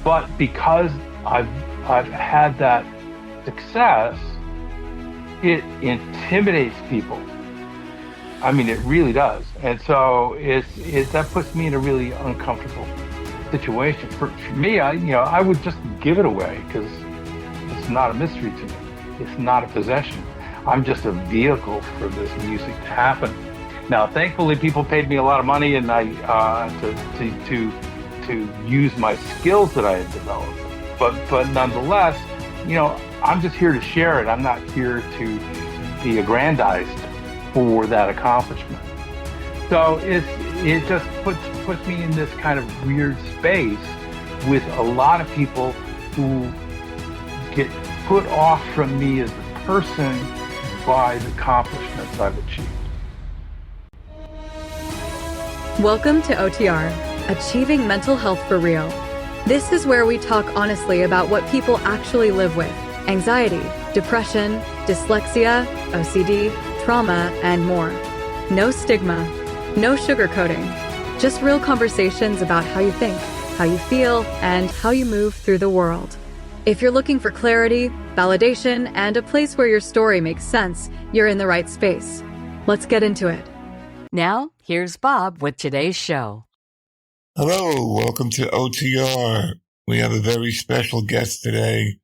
But because I've I've had that success, it intimidates people. I mean, it really does. And so that puts me in a really uncomfortable situation. For me, I would just give it away because it's not a mystery to me. It's not a possession. I'm just a vehicle for this music to happen. Now, thankfully, people paid me a lot of money, and I to use my skills that I had developed. But nonetheless, I'm just here to share it. I'm not here to be aggrandized for that accomplishment. So it just puts me in this kind of weird space with a lot of people who get put off from me as a person by the accomplishments I've achieved. Welcome to OTR, Achieving Mental Health for Real. This is where we talk honestly about what people actually live with: anxiety, depression, dyslexia, OCD, trauma, and more. No stigma, no sugarcoating, just real conversations about how you think, how you feel, and how you move through the world. If you're looking for clarity, validation, and a place where your story makes sense, you're in the right space. Let's get into it. Now, here's Bob with today's show. Hello, welcome to OTR. We have a very special guest today,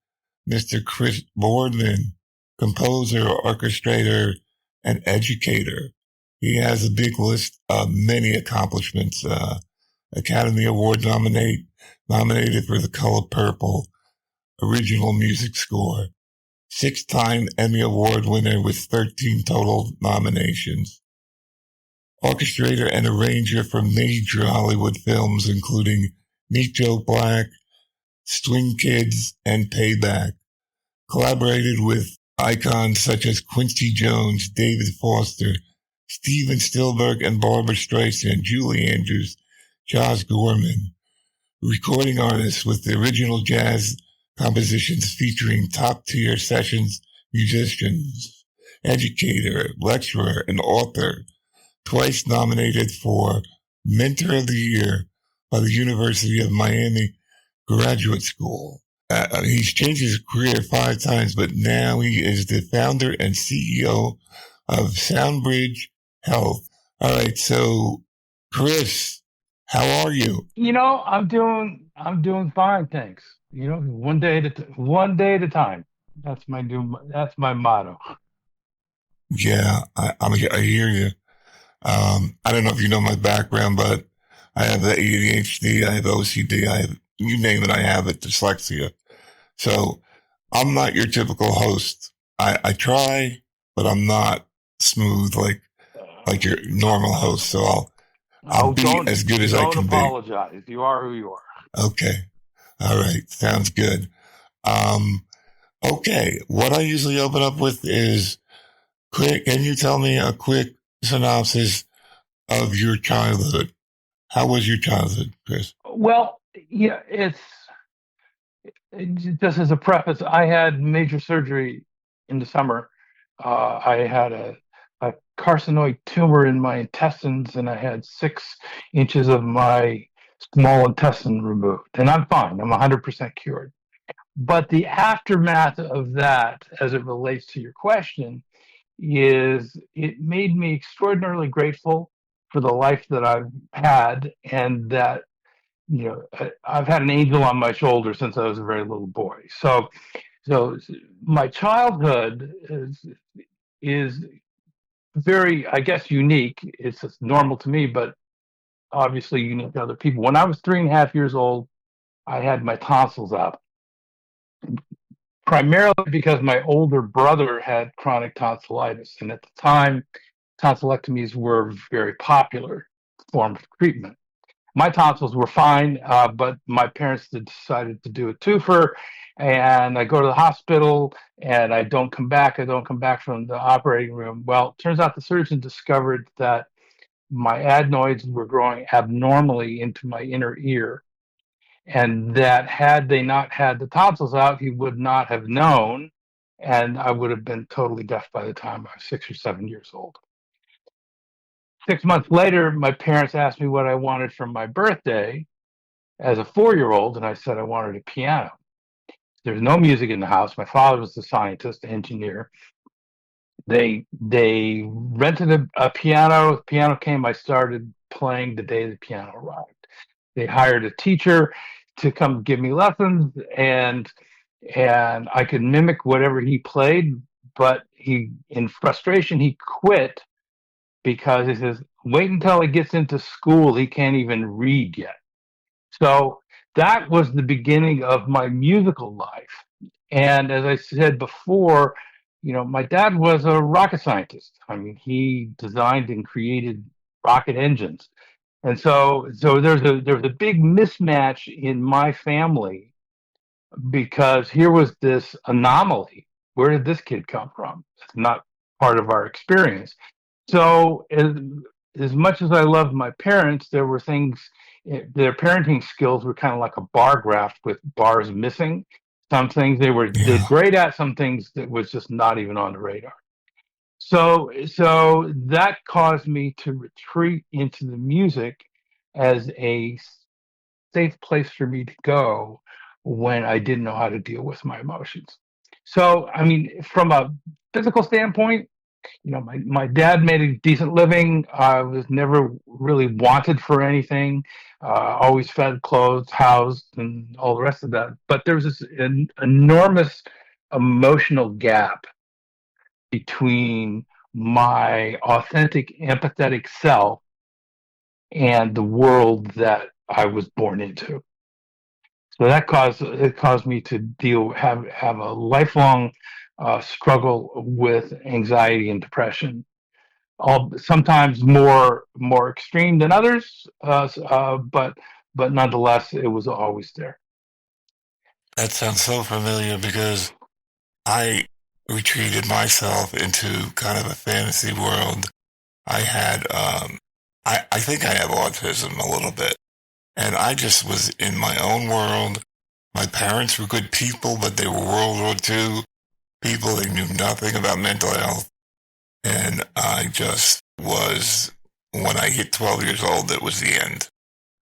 Mr. Chris Boardman, composer, orchestrator, and educator. He has a big list of many accomplishments. Academy Award nominated for The Color Purple, original music score. 6-time Emmy Award winner with 13 total nominations. Orchestrator and arranger for major Hollywood films, including Meet Joe Black, Swing Kids, and Payback. Collaborated with icons such as Quincy Jones, David Foster, Steven Spielberg, and Barbra Streisand, Julie Andrews, Josh Gorman. Recording artists with the original jazz compositions featuring top-tier sessions musicians. Educator, lecturer, and author. Twice nominated for Mentor of the Year by the University of Miami Graduate School. He's changed his career 5 times, but now he is the founder and CEO of SoundBridge Health. All right, so Chris, how are you? I'm doing fine, thanks. One day at a time. That's my motto. Yeah, I hear you. I don't know if you know my background, but I have the ADHD, I have OCD, you name it, I have it, dyslexia. So I'm not your typical host. I try, but I'm not smooth like your normal host. So I'll be as good as I can be. Don't apologize. You are who you are. Okay. All right. Sounds good. Okay. What I usually open up with is can you tell me a quick synopsis of your childhood? How was your childhood, Chris? Well, yeah, just as a preface, I had major surgery in the summer. I had a carcinoid tumor in my intestines, and I had 6 inches of my small intestine removed. And I'm fine. I'm 100% cured. But the aftermath of that, as it relates to your question, is it made me extraordinarily grateful for the life that I've had, and that I've had an angel on my shoulder since I was a very little boy. So my childhood is very, I guess, unique. It's just normal to me, but obviously unique to other people. When I was 3.5 years old, I had my tonsils out, primarily because my older brother had chronic tonsillitis, and at the time, tonsillectomies were a very popular form of treatment. My tonsils were fine, but my parents decided to do a twofer, and I go to the hospital, and I don't come back. I don't come back from the operating room. Well, it turns out the surgeon discovered that my adenoids were growing abnormally into my inner ear, and that had they not had the tonsils out, he would not have known, and I would have been totally deaf by the time I was 6 or 7 years old. 6 months later, my parents asked me what I wanted for my birthday, as a 4-year-old, and I said I wanted a piano. There's no music in the house. My father was the scientist, engineer. They rented a piano. The piano came. I started playing the day the piano arrived. They hired a teacher to come give me lessons, and I could mimic whatever he played. But he, in frustration, he quit because he says, "Wait until he gets into school. He can't even read yet." So that was the beginning of my musical life. And as I said before, my dad was a rocket scientist. I mean, he designed and created rocket engines. And so there's a big mismatch in my family because here was this anomaly. Where did this kid come from? It's not part of our experience. So as much as I loved my parents, there were things, their parenting skills were kind of like a bar graph with bars missing. Some things they did Yeah. great at, some things that was just not even on the radar. So that caused me to retreat into the music as a safe place for me to go when I didn't know how to deal with my emotions. So, I mean, from a physical standpoint, my dad made a decent living. I was never really wanted for anything. Always fed, clothed, housed, and all the rest of that. But there was this enormous emotional gap between my authentic, empathetic self and the world that I was born into. So it caused me to have a lifelong struggle with anxiety and depression. Sometimes more extreme than others, but nonetheless, it was always there. That sounds so familiar because I retreated myself into kind of a fantasy world. I had, I think I have autism a little bit. And I just was in my own world. My parents were good people, but they were World War II people. They knew nothing about mental health. And I just was, when I hit 12 years old, it was the end.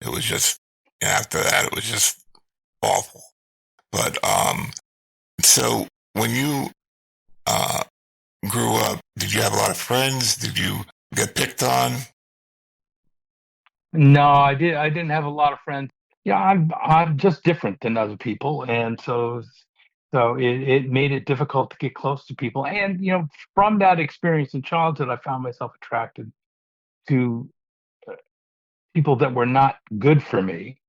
It was just, after that, it was just awful. But, so when you, grew up, did you have a lot of friends? Did you get picked on? No, I didn't have a lot of friends. Yeah, I'm just different than other people, and so it made it difficult to get close to people. And from that experience in childhood, I found myself attracted to people that were not good for me,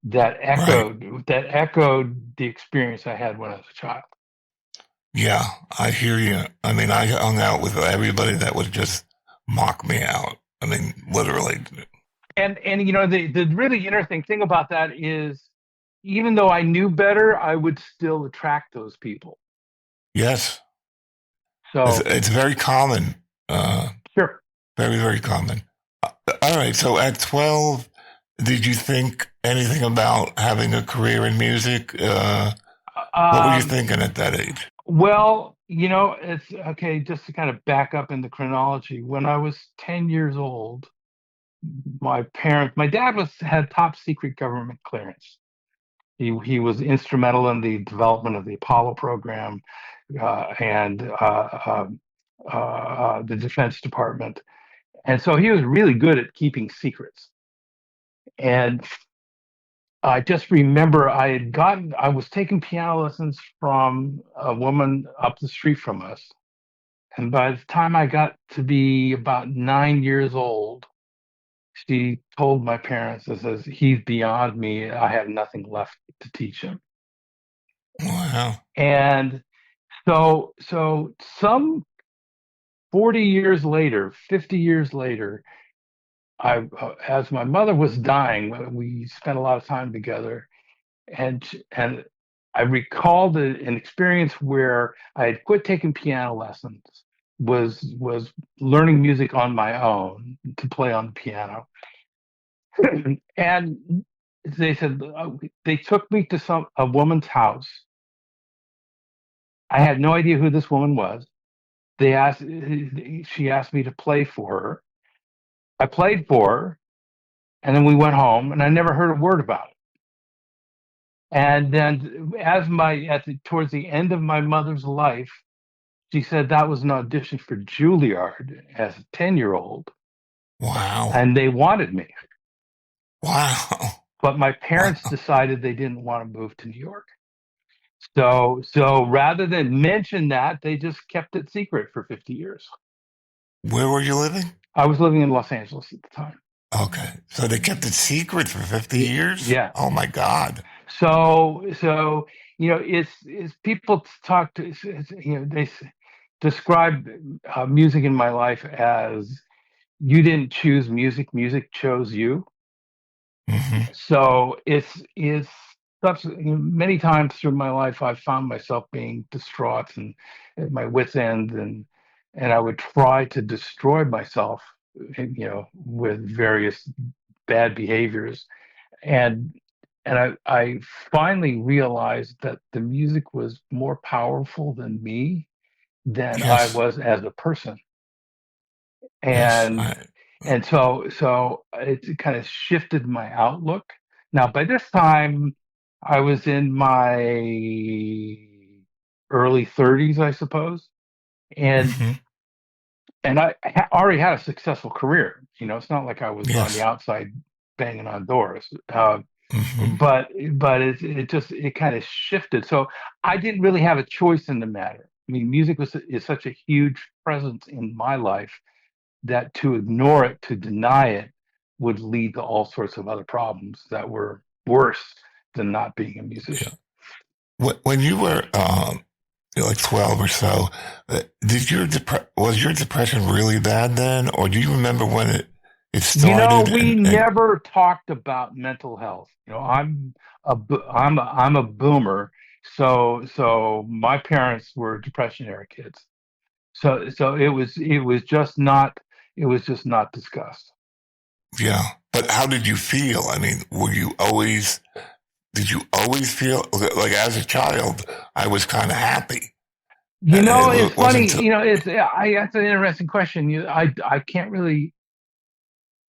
that Right. echoed the experience I had when I was a child. Yeah, I hear you. I mean, I hung out with everybody that would just mock me out. I mean, literally. And the really interesting thing about that is, even though I knew better, I would still attract those people. Yes, So it's very common. sure. Very, very common. All right. So at 12, did you think anything about having a career in music? What were you Um, thinking at that age? well, it's okay. Just to kind of back up in the chronology, when I was 10 years old, my dad had top secret government clearance. He was instrumental in the development of the Apollo program and the Defense Department, and so he was really good at keeping secrets. And I just remember I was taking piano lessons from a woman up the street from us. And by the time I got to be about 9 years old, she told my parents, "It says he's beyond me. I have nothing left to teach him." Wow. And so some 40 years later, 50 years later, as my mother was dying, we spent a lot of time together, and I recalled an experience where I had quit taking piano lessons, was learning music on my own to play on the piano, and they said they took me to a woman's house. I had no idea who this woman was. She asked me to play for her. I played for her, and then we went home, and I never heard a word about it. And then towards the end of my mother's life, she said that was an audition for Juilliard as a 10-year-old, Wow. and they wanted me. Wow. But my parents Wow. decided they didn't want to move to New York. So rather than mention that, they just kept it secret for 50 years. Where were you living? I was living in Los Angeles at the time. Okay. So they kept it secret for 50 years? Yeah. Oh my God. So it's people talk to, they describe music in my life as you didn't choose music, music chose you. Mm-hmm. So it's many times through my life I've found myself being distraught and at my wit's end, and I would try to destroy myself, with various bad behaviors, and I finally realized that the music was more powerful than me, than I Yes. was as a person. Yes. And so it kind of shifted my outlook. Now, by this time, I was in my early 30s, I suppose, and Mm-hmm. I already had a successful career. It's not like I was on the Yes. outside banging on doors. Mm-hmm. But it kind of shifted. So I didn't really have a choice in the matter. I mean, music is such a huge presence in my life that to ignore it, to deny it, would lead to all sorts of other problems that were worse than not being a musician. When you were like 12 or so, was your depression really bad then, or do you remember when it started? We never talked about mental health. I'm a boomer, so my parents were depression era kids. So it was just not discussed. Yeah, but how did you feel? I mean, did you always feel like as a child, I was kind of happy? It's It funny. wasn't until, That's an interesting question. I can't really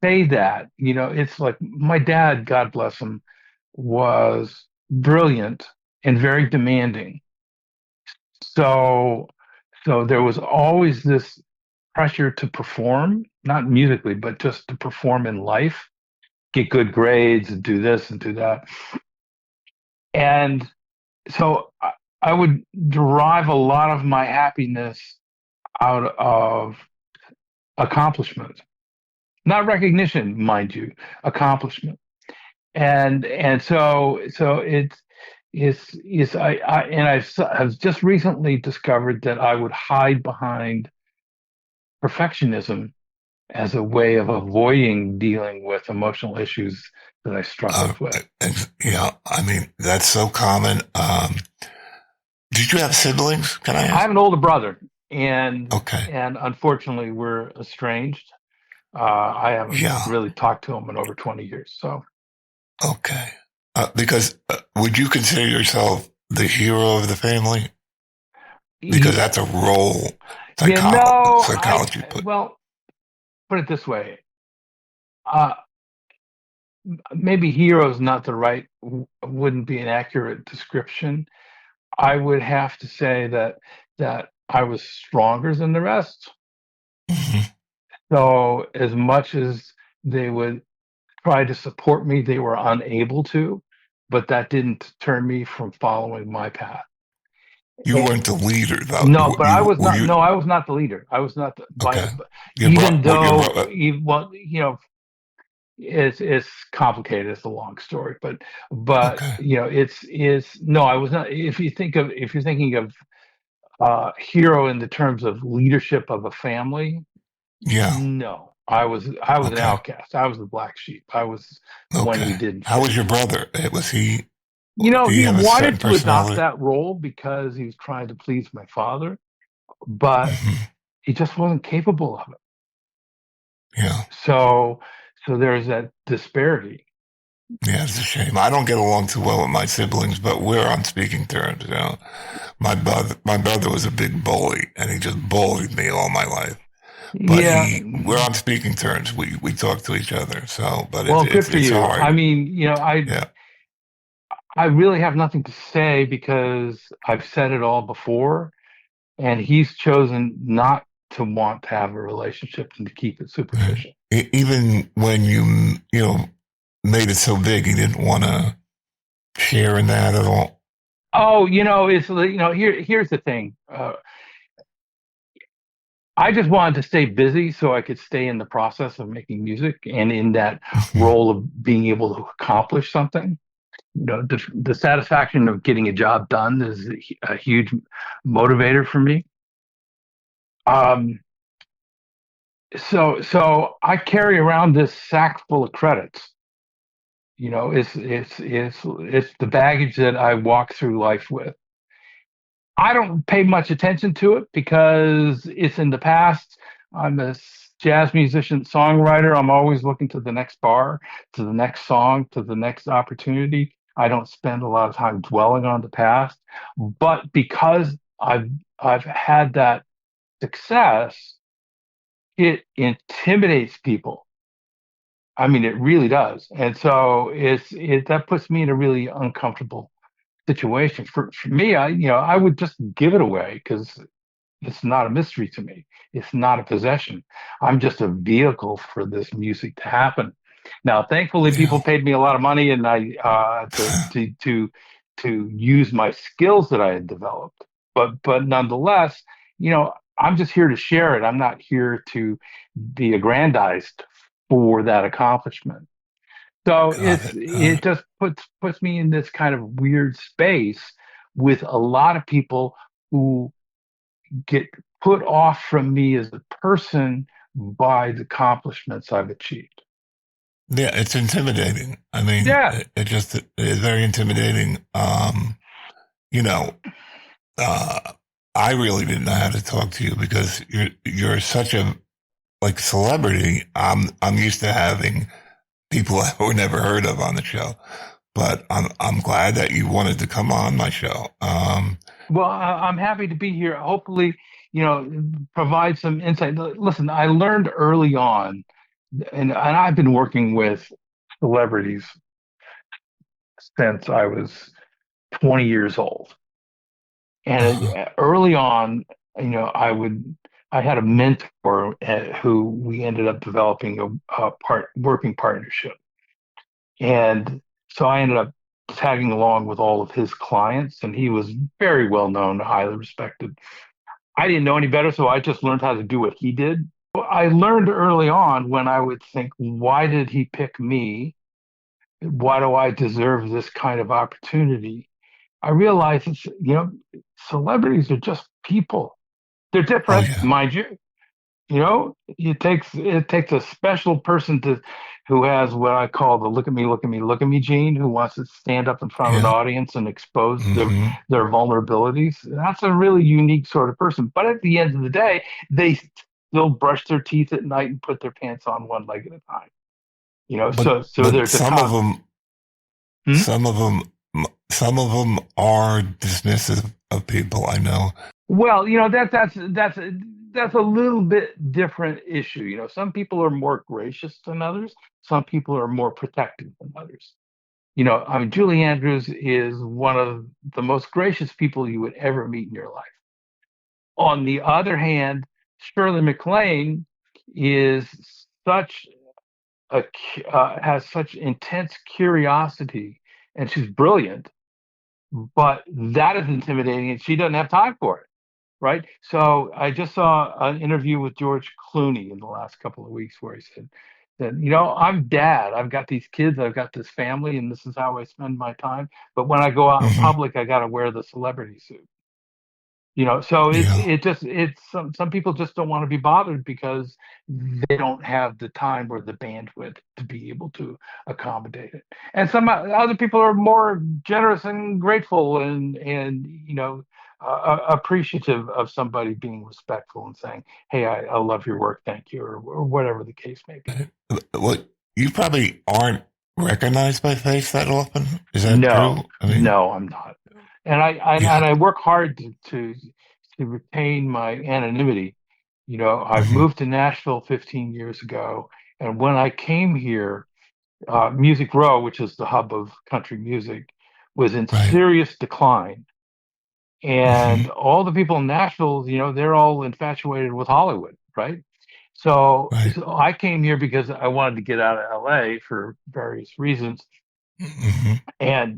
say that. It's like my dad, God bless him, was brilliant and very demanding. So, so there was always this pressure to perform, not musically, but just to perform in life, get good grades, and do this and do that. And so I would derive a lot of my happiness out of accomplishment, not recognition, mind you, accomplishment. And so I've just recently discovered that I would hide behind perfectionism as a way of avoiding dealing with emotional issues that I struggled with. I mean, that's so common. Did you have siblings? Can I I ask? have an older brother, and Okay. and unfortunately, we're estranged. I haven't Yeah. really talked to him in over 20 years. So, Okay. Because would you consider yourself the hero of the family? Because that's a role psychology put. well, put it this way. Uh, Maybe hero is not the right, wouldn't be an accurate description. I would have to say that I was stronger than the rest. Mhm. So as much as they would try to support me, they were unable to, but that didn't turn me from following my path. You weren't the leader, though. No, but I was Were not. you? No, I was not the leader. I was not the, Okay. even though, it's complicated. It's a long story, but Okay. it's no, I was not. If you're thinking of hero in the terms of leadership of a family, Yeah. no, I was an Okay. outcast. I was the black sheep. I was the one who Okay. didn't How fit. was your brother? Was he? He Did he have a certain wanted to adopt personality? that role because he was trying to please my father, but Mhm. he just wasn't capable of it. Yeah. So there's that disparity. Yeah, it's a shame. I don't get along too well with my siblings, but we're on speaking terms. My brother was a big bully, and he just bullied me all my life. But Yeah. we're on speaking terms. We talk to each other. So, but Well, good for it's you. hard. I mean, Yeah. I really have nothing to say because I've said it all before, and he's chosen not to want to have a relationship and to keep it superficial. Even when you made it so big, he didn't want to share in that at all. Oh, here's the thing. I just wanted to stay busy so I could stay in the process of making music and in that role of being able to accomplish something. The satisfaction of getting a job done is a huge motivator for me. Um, so I carry around this sack full of credits. It's the baggage that I walk through life with. I don't pay much attention to it because it's in the past. I'm a jazz musician, songwriter. I'm always looking to the next bar, to the next song, to the next opportunity. I don't spend a lot of time dwelling on the past. But because I've had that success, it intimidates people. I mean, it really does. And so that puts me in a really uncomfortable situation. For me, I would just give it away because it's not a mystery to me. It's not a possession. I'm just a vehicle for this music to happen. Now, thankfully, Yeah. people paid me a lot of money, and I to use my skills that I had developed. But nonetheless, I'm just here to share it. I'm not here to be aggrandized for that accomplishment. So Got it. it just puts me in this kind of weird space with a lot of people who get put off from me as a person by the accomplishments I've achieved. Yeah, it's intimidating. I mean, Yeah. it just is very intimidating. You know, uh, I really didn't know how to talk to you because you're such a like celebrity. I'm used to having people who were never heard of on the show, but I'm glad that you wanted to come on my show. Well, I'm happy to be here. Hopefully, provide some insight. Listen, I learned early on, and I've been working with celebrities since I was 20 years old. And early on, I had a mentor who we ended up developing a working partnership. And so I ended up tagging along with all of his clients, and he was very well known, highly respected. I didn't know any better, so I just learned how to do what he did. I learned early on when I would think, why did he pick me? Why do I deserve this kind of opportunity? I realized celebrities are just people. They're oh different, yeah, mind you. It takes a special person who has what I call the look at me, look at me, look at me gene, who wants to stand up in front of an yeah. audience and expose Hmm. their vulnerabilities. That's a really unique sort of person. But at the end of the day, they still brush their teeth at night and put their pants on one leg at a time. But So there's a some of them, Hmm? some of them, some of them are dismissive of people. I know. Well, that's a little bit different issue. Some people are more gracious than others. Some people are more protective than others. I mean, Julie Andrews is one of the most gracious people you would ever meet in your life. On the other hand, Shirley MacLaine is such has such intense curiosity, and she's brilliant, but that is intimidating, and she doesn't have time for it. Right. So I just saw an interview with George Clooney in the last couple of weeks where he said that, I'm dad. I've got these kids, I've got this family, and this is how I spend my time. But when I go out in Hmm. public, I got to wear the celebrity suit. So Yeah, it's some people just don't want to be bothered because they don't have the time or the bandwidth to be able to accommodate it. And some other people are more generous and grateful and appreciative of somebody being respectful and saying, "Hey, I love your work, thank you," or whatever the case may be. well, you probably aren't recognized by face that often. Is that true? No, I mean, no, I'm not. And yeah. I work hard to retain my anonymity. I've Hmm. moved to Nashville 15 years ago, and when I came here, Music Row, which is the hub of country music, was in Right. serious decline. And all the people in Nashville, they're all infatuated with Hollywood, right? So, Right. so I came here because I wanted to get out of LA for various reasons. Mm-hmm.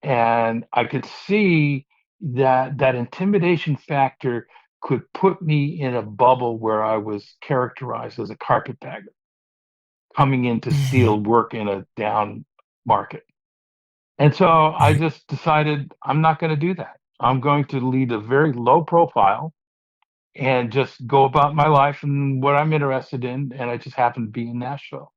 And I could see that intimidation factor could put me in a bubble where I was characterized as a carpetbagger coming in to Mm-hmm. steal work in a down market. And so I Right. just decided I'm not going to do that. I'm going to lead a very low profile and just go about my life and what I'm interested in. And I just happen to be in Nashville.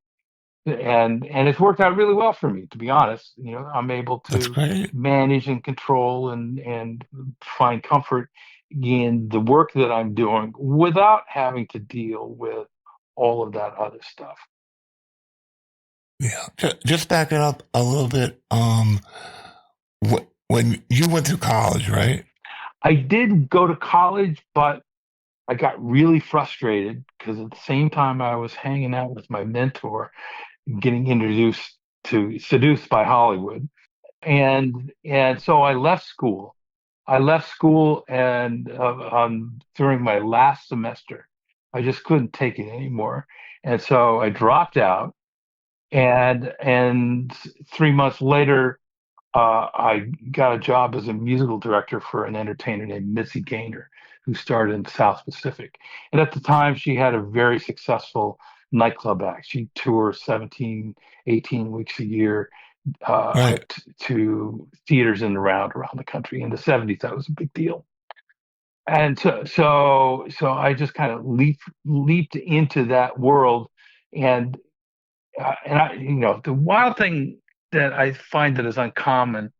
And it's worked out really well for me, to be honest. I'm able That's to great. manage and control and find comfort in the work that I'm doing without having to deal with all of that other stuff. Yeah. Just backing up a little bit. When you went to college, right? I did go to college, but I got really frustrated because at the same time I was hanging out with my mentor, getting seduced by Hollywood. And so I left school. I left school and during my last semester, I just couldn't take it anymore. And so I dropped out and 3 months later, I got a job as a musical director for an entertainer named Missy Gaynor, who started in South Pacific. And at the time, she had a very successful nightclub act. She toured 17, 18 weeks a year Right. to theaters around the country. In the 70s, that was a big deal. And so I just kind of leaped into that world, and the wild thing that I find that is uncommon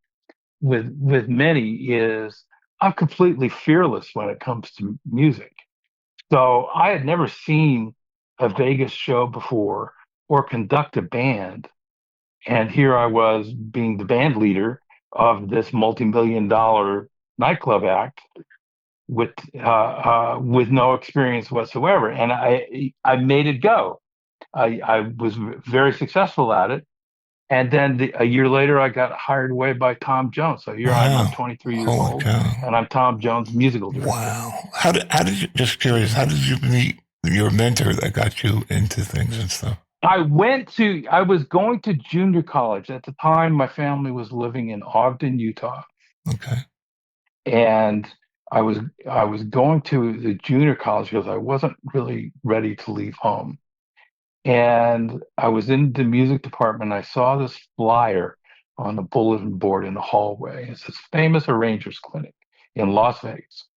with many is I'm completely fearless when it comes to music. So I had never seen a Vegas show before or conduct a band. And here I was being the band leader of this multi-million-dollar nightclub act with no experience whatsoever. And I made it go. I was very successful at it. And then a year later, I got hired away by Tom Jones. So here I am. I'm Wow. 23 years Holy old, cow. and I'm Tom Jones' musical director. Wow. How did you, just curious, how did you meet your mentor that got you into things and stuff? I was going to junior college. At the time, my family was living in Ogden, Utah. Okay. And I was going to the junior college because I wasn't really ready to leave home. And I was in the music department. I saw this flyer on the bulletin board in the hallway. It's this famous arrangers clinic in Las Vegas.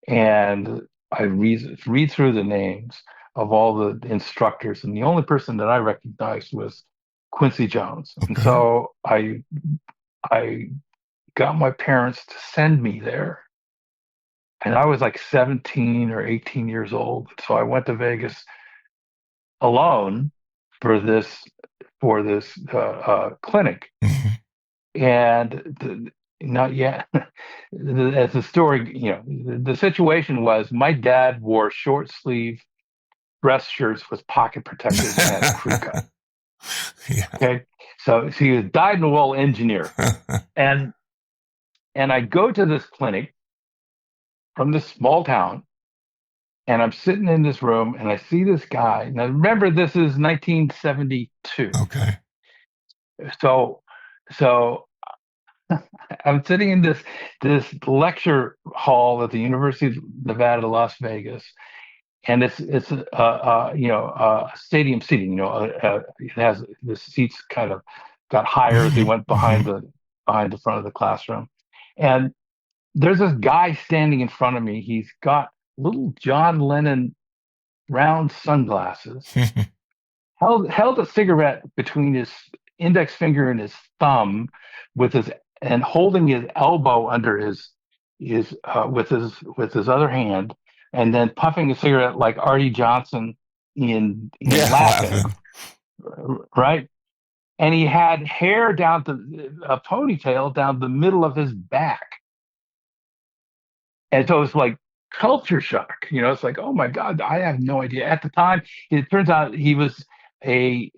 And I read through the names of all the instructors, and the only person that I recognized was Quincy Jones. And Okay. so I got my parents to send me there. And I was like 17 or 18 years old. So I went to Vegas alone for this clinic. Mm-hmm. And not yet. As the story, the situation was my dad wore short sleeve dress shirts with pocket protectors and a crew cut. Yeah. Okay. So he was a dyed-in-the-wool engineer. And I go to this clinic from this small town, and I'm sitting in this room and I see this guy. Now remember, this is 1972. Okay. So I'm sitting in this lecture hall at the University of Nevada, Las Vegas, and it's stadium seating. It has the seats kind of got higher as they went Mm-hmm. behind the front of the classroom, and there's this guy standing in front of me. He's got little John Lennon round sunglasses, Mm-hmm. held a cigarette between his index finger and his thumb, with his and holding his elbow under his with his other hand, and then puffing a cigarette like Artie Johnson in Yeah, Laughing, laughing. right? And he had hair down to a ponytail down the middle of his back, and so it's like culture shock. It's like, oh my God, I have no idea. At the time, it turns out he was a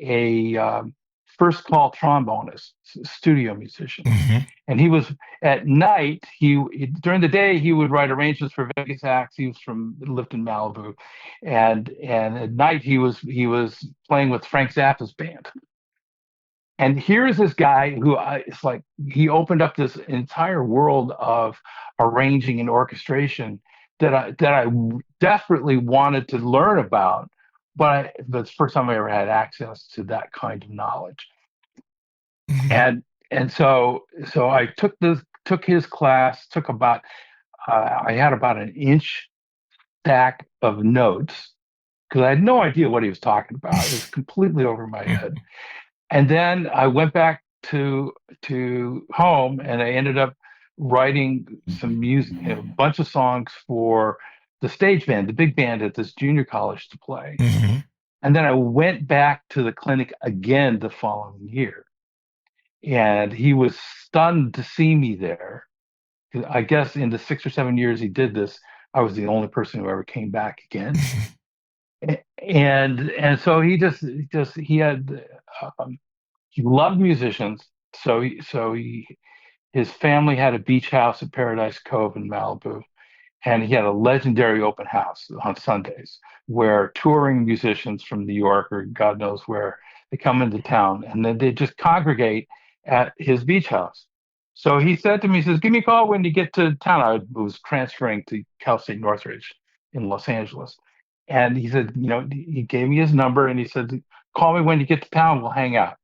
first call trombonist, studio musician. Mm-hmm. And he was at night. During the day he would write arrangements for Vegas acts. He lived in Malibu, and at night he was playing with Frank Zappa's band. And here's this guy who it's like he opened up this entire world of arranging and orchestration that I desperately wanted to learn about, but it's the first time I ever had access to that kind of knowledge. Mm-hmm. And so I took his class. Took about I had about an inch stack of notes because I had no idea what he was talking about. It was completely over my head. And then I went back to home, and I ended up writing some music, a bunch of songs for the stage band, the big band at this junior college to play. Mm-hmm. And then I went back to the clinic again the following year. And he was stunned to see me there. I guess in the 6 or 7 years he did this, I was the only person who ever came back again. And so he loved musicians. His family had a beach house at Paradise Cove in Malibu, and he had a legendary open house on Sundays where touring musicians from New York or God knows where, they come into town, and then they just congregate at his beach house. So he said to me, he says, "Give me a call when you get to town." I was transferring to Cal State Northridge in Los Angeles. And he said, he gave me his number and he said, "Call me when you get to town, we'll hang out."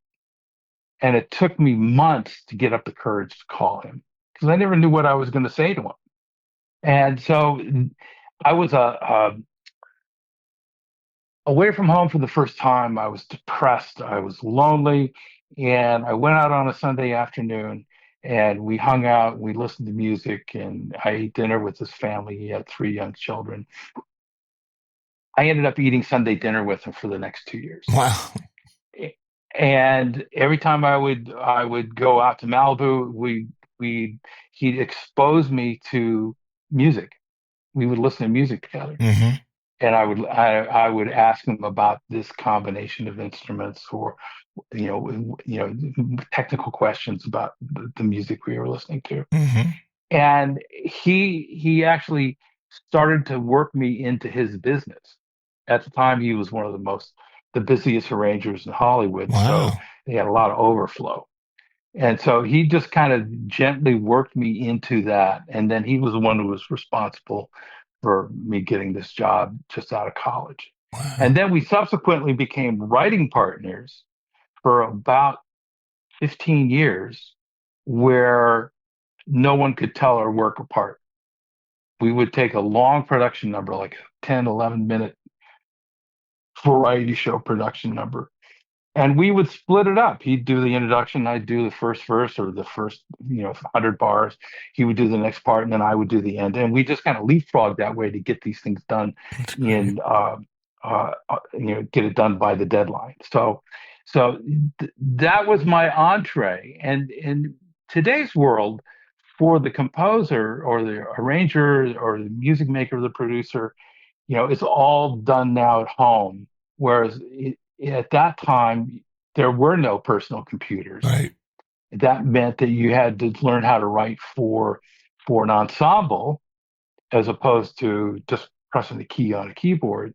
And it took me months to get up the courage to call him because I never knew what I was going to say to him. And so I was away from home for the first time. I was depressed. I was lonely. And I went out on a Sunday afternoon and we hung out. We listened to music and I ate dinner with his family. He had 3 young children. I ended up eating Sunday dinner with him for the next 2 years. Wow. And every time I would go out to Malibu, he'd expose me to music. We would listen to music together. Mm-hmm. And I would ask him about this combination of instruments or technical questions about the music we were listening to. Mm-hmm. And he actually started to work me into his business. At the time, he was one of the busiest arrangers in Hollywood. Wow. So he had a lot of overflow. And so he just kind of gently worked me into that. And then he was the one who was responsible for me getting this job just out of college. Wow. And then we subsequently became writing partners for about 15 years where no one could tell our work apart. We would take a long production number, like a 10, 11-minute variety show production number, and we would split it up. He'd do the introduction, I'd do the first verse or the first 100 bars. He would do the next part, and then I would do the end. And we just kind of leapfrog that way to get these things done get it done by the deadline. So that was my entree. And in today's world, for the composer or the arranger or the music maker, the producer, it's all done now at home. Whereas at that time, there were no personal computers. Right. That meant that you had to learn how to write for an ensemble as opposed to just pressing the key on a keyboard.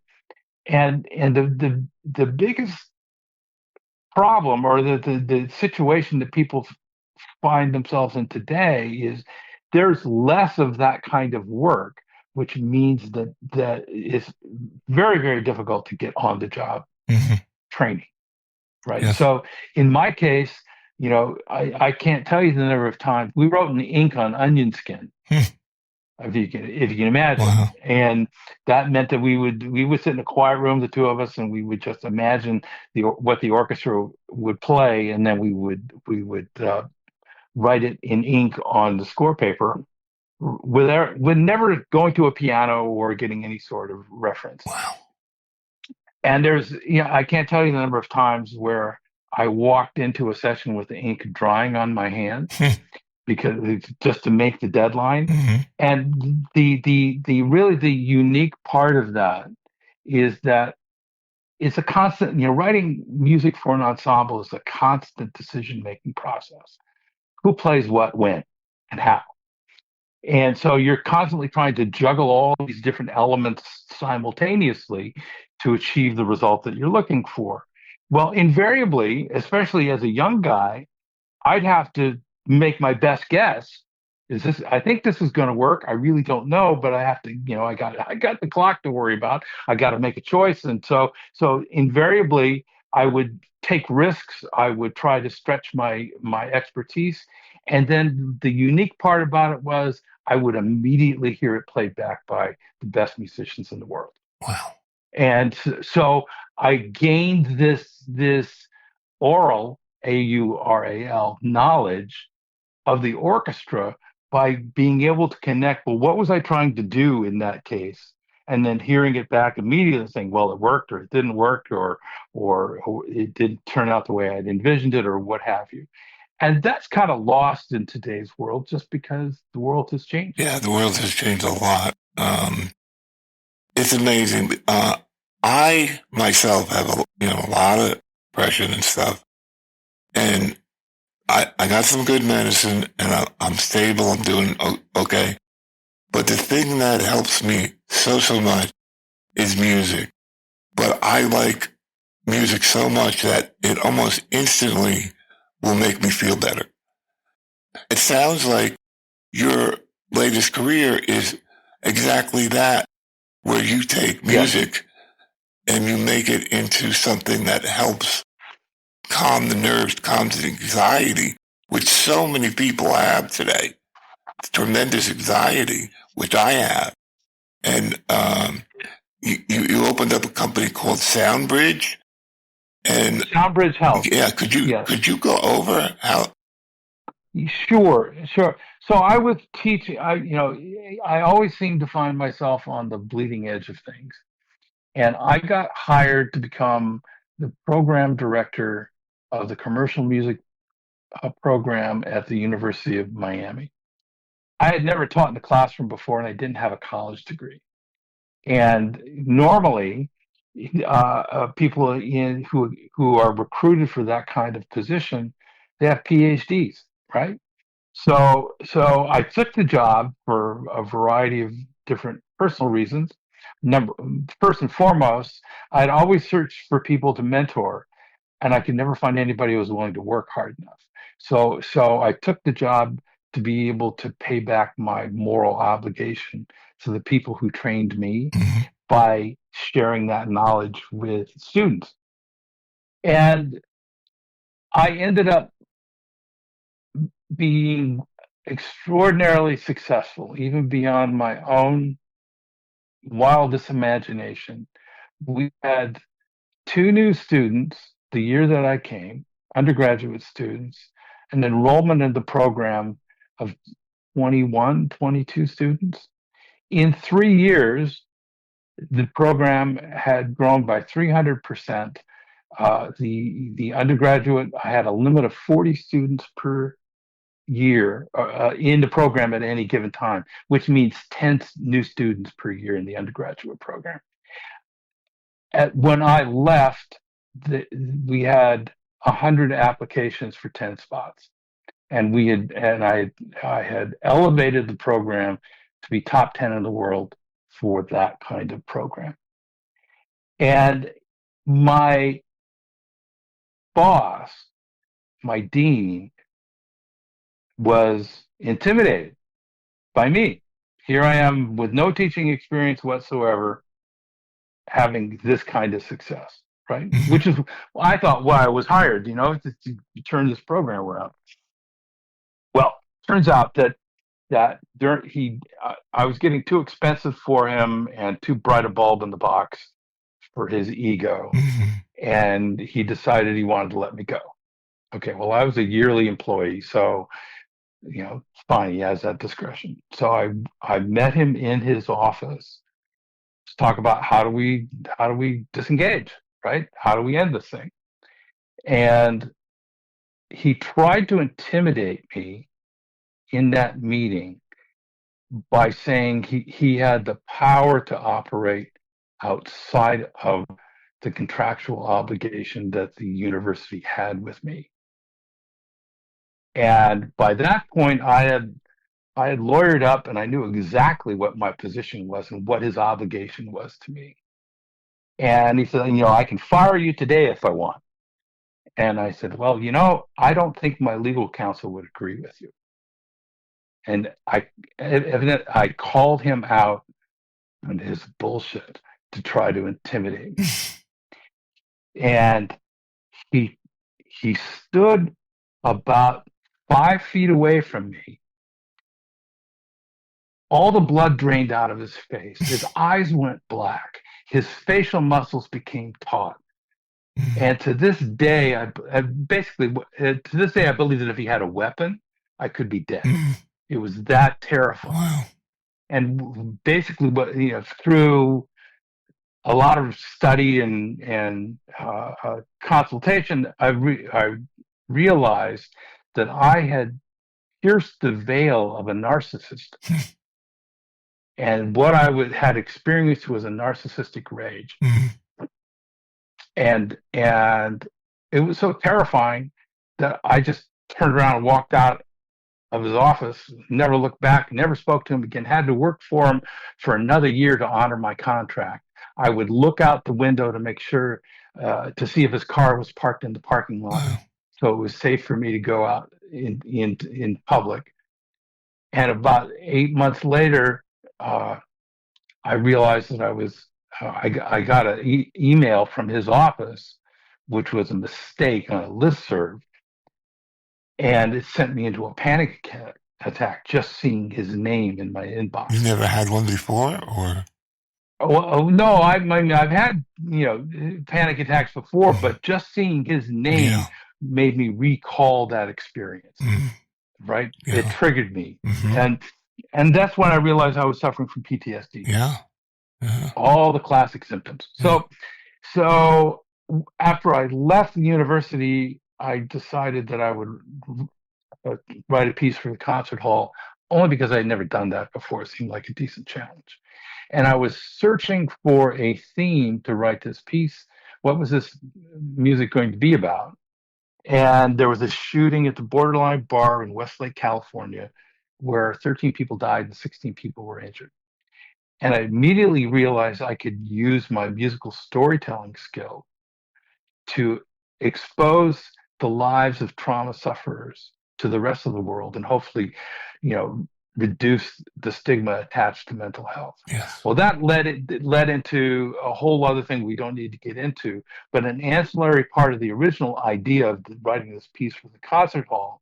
And the biggest problem or the situation that people find themselves in today is there's less of that kind of work, which means that it's very, very difficult to get on the job training, right? Yes. So in my case, I can't tell you the number of times we wrote in ink on onion skin, if you can imagine. Wow. And that meant that we would sit in a quiet room, the two of us, and we would just imagine what the orchestra would play, and then we would write it in ink on the score paper with never going to a piano or getting any sort of reference. Wow. And there's, I can't tell you the number of times where I walked into a session with the ink drying on my hands because it's just to make the deadline. Mm-hmm. And the really the unique part of that is that it's a constant, writing music for an ensemble is a constant decision-making process. Who plays what, when, and how? And so you're constantly trying to juggle all these different elements simultaneously to achieve the result that you're looking for. Well, invariably, especially as a young guy, I'd have to make my best guess. I think this is going to work. I really don't know, but I have to, I got the clock to worry about. I got to make a choice. And so invariably I would take risks. I would try to stretch my expertise. And then the unique part about it was I would immediately hear it played back by the best musicians in the world. Wow. And so I gained this oral, AURAL, knowledge of the orchestra by being able to connect, well, what was I trying to do in that case? And then hearing it back immediately saying, well, it worked or it didn't work or it didn't turn out the way I'd envisioned it or what have you. And that's kind of lost in today's world just because the world has changed. Yeah, the world has changed a lot. It's amazing. I myself have a lot of depression and stuff, and I got some good medicine, and I'm stable. I'm doing okay. But the thing that helps me so much is music. But I like music so much that it almost instantly will make me feel better. It sounds like your latest career is exactly that, where you take music and you make it into something that helps calm the nerves, calm the anxiety, which so many people have today. Tremendous anxiety, which I have. And you opened up a company called SoundBridge. And SoundBridge Health. Yeah, could you go over how? Sure. So I was teaching. I always seem to find myself on the bleeding edge of things, and I got hired to become the program director of the commercial music program at the University of Miami. I had never taught in the classroom before, and I didn't have a college degree. And normally, people who are recruited for that kind of position, they have PhDs, right? So I took the job for a variety of different personal reasons. First and foremost, I'd always searched for people to mentor, and I could never find anybody who was willing to work hard enough. So I took the job to be able to pay back my moral obligation to the people who trained me by sharing that knowledge with students. And I ended up being extraordinarily successful, even beyond my own wildest imagination. We had 2 new students the year that I came, undergraduate students, an enrollment in the program of 21, 22 students. In 3 years, the program had grown by 300%. The undergraduate, I had a limit of 40 students per year in the program at any given time, which means 10 new students per year in the undergraduate program. When I left, we had 100 applications for 10 spots, and I had elevated the program to be top 10 in the world for that kind of program. And my boss, my dean, was intimidated by me. Here I am with no teaching experience whatsoever, having this kind of success, right? Which is, I thought, why I was hired, to turn this program around. Well, turns out that I was getting too expensive for him and too bright a bulb in the box for his ego, and he decided he wanted to let me go. Okay, well, I was a yearly employee, so fine, he has that discretion. So I met him in his office to talk about how do we disengage, right? How do we end this thing? And he tried to intimidate me in that meeting by saying he had the power to operate outside of the contractual obligation that the university had with me. And by that point, I had lawyered up, and I knew exactly what my position was and what his obligation was to me. And he said, I can fire you today if I want. And I said, well, I don't think my legal counsel would agree with you. And I called him out on his bullshit to try to intimidate me. And he stood about 5 feet away from me. All the blood drained out of his face. His eyes went black. His facial muscles became taut. And to this day, I believe that if he had a weapon, I could be dead. It was that terrifying. Wow. And basically, through a lot of study and consultation, I realized that I had pierced the veil of a narcissist. And what I had experienced was a narcissistic rage. And it was so terrifying that I just turned around and walked out of his office, never looked back, never spoke to him again, had to work for him for another year to honor my contract. I would look out the window to make sure, to see if his car was parked in the parking lot. Wow. So it was safe for me to go out in public. And about 8 months later, I realized that I got an email from his office, which was a mistake on a listserv, and it sent me into a panic attack just seeing his name in my inbox. You never had one before, or? Oh no, I've had panic attacks before, but just seeing his name made me recall that experience. Right, it triggered me, and that's when I realized I was suffering from PTSD. All the classic symptoms. So after I left the university, I decided that I would write a piece for the concert hall, only because I had never done that before. It seemed like a decent challenge. And I was searching for a theme to write this piece. What was this music going to be about? And there was a shooting at the Borderline Bar in Westlake, California, where 13 people died and 16 people were injured. And I immediately realized I could use my musical storytelling skill to expose the lives of trauma sufferers to the rest of the world and hopefully, reduce the stigma attached to mental health. Yes. Well, that led into a whole other thing we don't need to get into, but an ancillary part of the original idea of writing this piece for the concert hall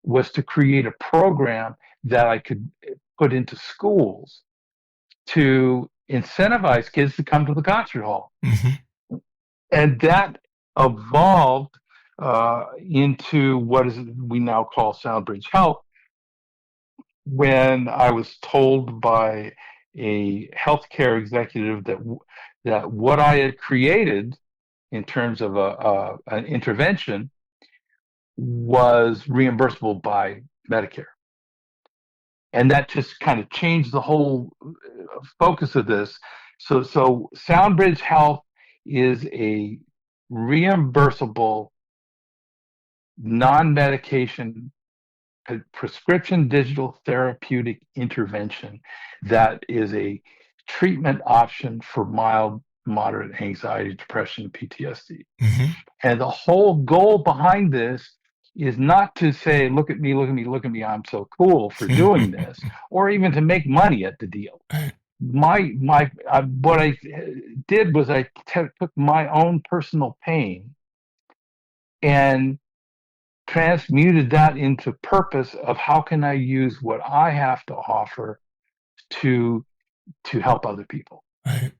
was to create a program that I could put into schools to incentivize kids to come to the concert hall. And that evolved into what we now call SoundBridge Health, when I was told by a healthcare executive that what I had created in terms of an intervention was reimbursable by Medicare. And that just kind of changed the whole focus of this. So SoundBridge Health is a reimbursable, non-medication prescription digital therapeutic intervention that is a treatment option for mild, moderate anxiety, depression, and PTSD. And the whole goal behind this is not to say, look at me, I'm so cool for doing this, or even to make money at the deal. What I did was I took my own personal pain and transmuted that into purpose of how can I use what I have to offer to help other people. Right.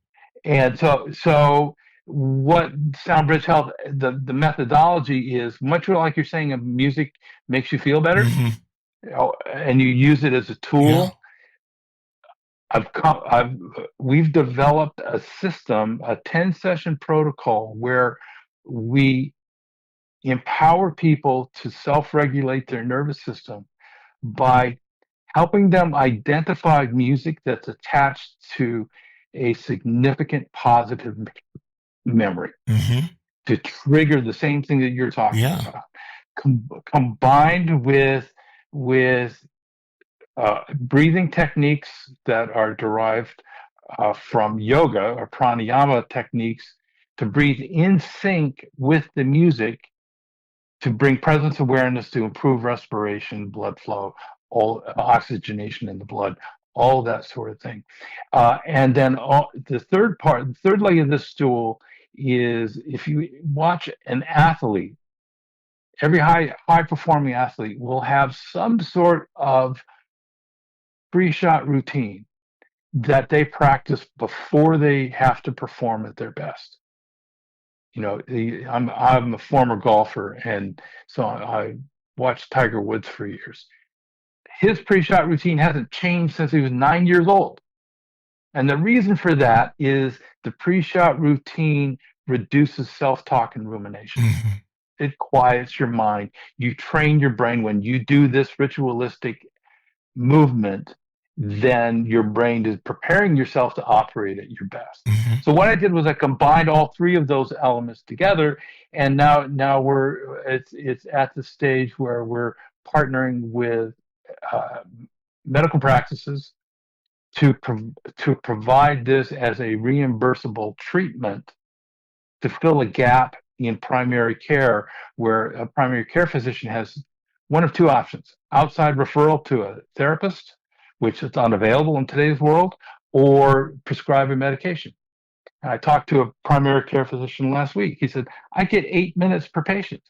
And so what SoundBridge Health, the methodology is much like you're saying, music makes you feel better, and you use it as a tool. We've developed a system, a 10-session protocol where we empower people to self-regulate their nervous system by helping them identify music that's attached to a significant positive memory Mm-hmm. to trigger the same thing that you're talking Yeah. about, combined with breathing techniques that are derived from yoga or pranayama techniques to breathe in sync with the music to bring presence awareness to improve respiration, blood flow, all oxygenation in the blood, all that sort of thing. And then the third leg of this stool is if you watch an athlete, every high performing athlete will have some sort of pre-shot routine that they practice before they have to perform at their best. You know, I'm a former golfer, and so I watched Tiger Woods for years. His pre-shot routine hasn't changed since he was 9 years old, and the reason for that is the pre-shot routine reduces self-talk and rumination. Mm-hmm. It quiets your mind. You train your brain when you do this ritualistic movement, then your brain is preparing yourself to operate at your best. Mm-hmm. So what I did was I combined all three of those elements together, and now it's at the stage where we're partnering with medical practices to provide this as a reimbursable treatment to fill a gap in primary care, where a primary care physician has one of two options: outside referral to a therapist, which is unavailable in today's world, or prescribe a medication. And I talked to a primary care physician last week. He said, I get 8 minutes per patient.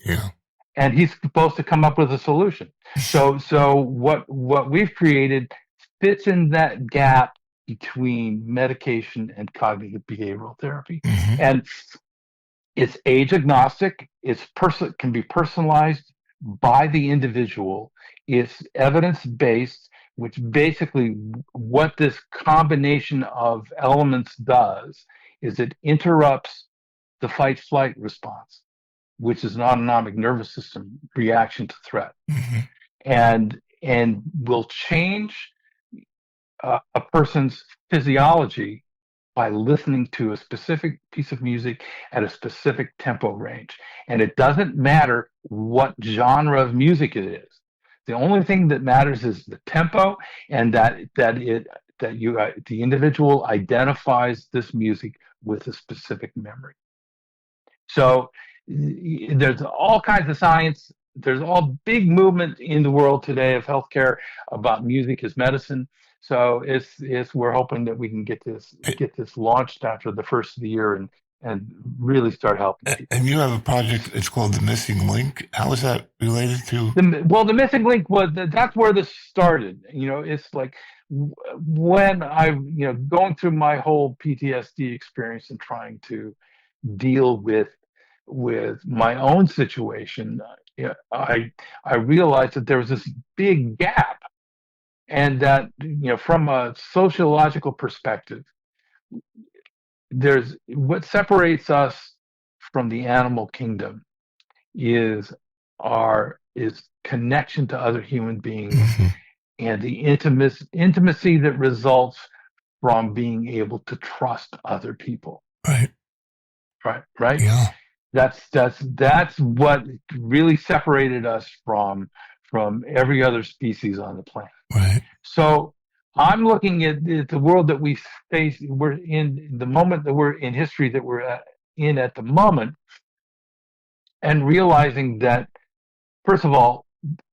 Yeah. And he's supposed to come up with a solution. So what we've created fits in that gap between medication and cognitive behavioral therapy. Mm-hmm. And it's age agnostic. Can be personalized by the individual. It's evidence based, which basically what this combination of elements does is it interrupts the fight flight response, which is an autonomic nervous system reaction to threat, Mm-hmm. and will change a person's physiology by listening to a specific piece of music at a specific tempo range. And it doesn't matter what genre of music it is. The only thing that matters is the tempo, and the individual identifies this music with a specific memory. So there's all kinds of science. There's all big movement in the world today of healthcare about music as medicine. So we're hoping that we can get this launched after the first of the year and really start helping people. And you have a project, it's called The Missing Link. How is that related to? The Missing Link that's where this started. You know, it's like when going through my whole PTSD experience and trying to deal with my own situation, I realized that there was this big gap, and that from a sociological perspective, there's what separates us from the animal kingdom is connection to other human beings, Mm-hmm. and the intimacy that results from being able to trust other people. Right. Yeah. That's what really separated us from every other species on the planet. Right. So I'm looking at the world that we face. We're in the moment that we're in history that we're in at the moment, and realizing that, first of all,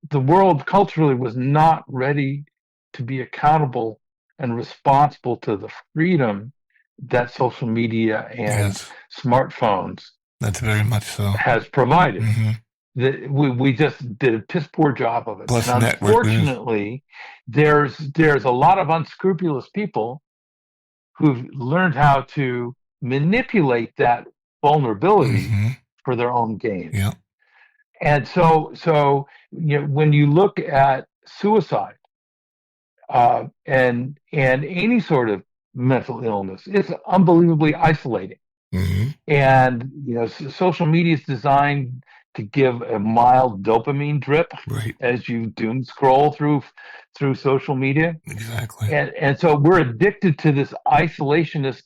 the world culturally was not ready to be accountable and responsible to the freedom that social media and smartphones that's very much so has provided. Mm-hmm. That we just did a piss poor job of it. Plus, and unfortunately, there's a lot of unscrupulous people who've learned how to manipulate that vulnerability mm-hmm. for their own gain. Yeah. And so when you look at suicide and any sort of mental illness, it's unbelievably isolating. Mm-hmm. And social media is designed to give a mild dopamine drip as you doom scroll through social media. Exactly. And so we're addicted to this isolationist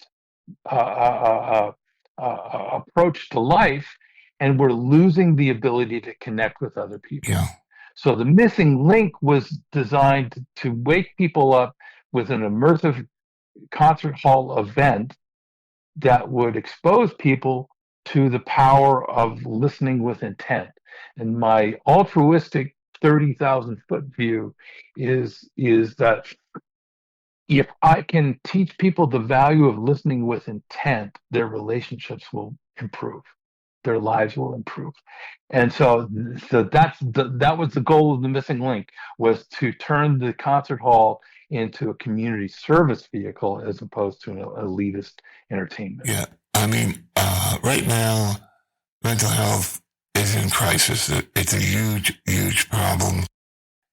approach to life, and we're losing the ability to connect with other people. Yeah. So the missing link was designed to wake people up with an immersive concert hall event that would expose people to the power of listening with intent. And my altruistic 30,000 foot view is that if I can teach people the value of listening with intent, their relationships will improve, their lives will improve. And so that was the goal of the missing link, was to turn the concert hall into a community service vehicle as opposed to an elitist entertainment. Yeah. I mean, right now, mental health is in crisis. It's a huge, huge problem,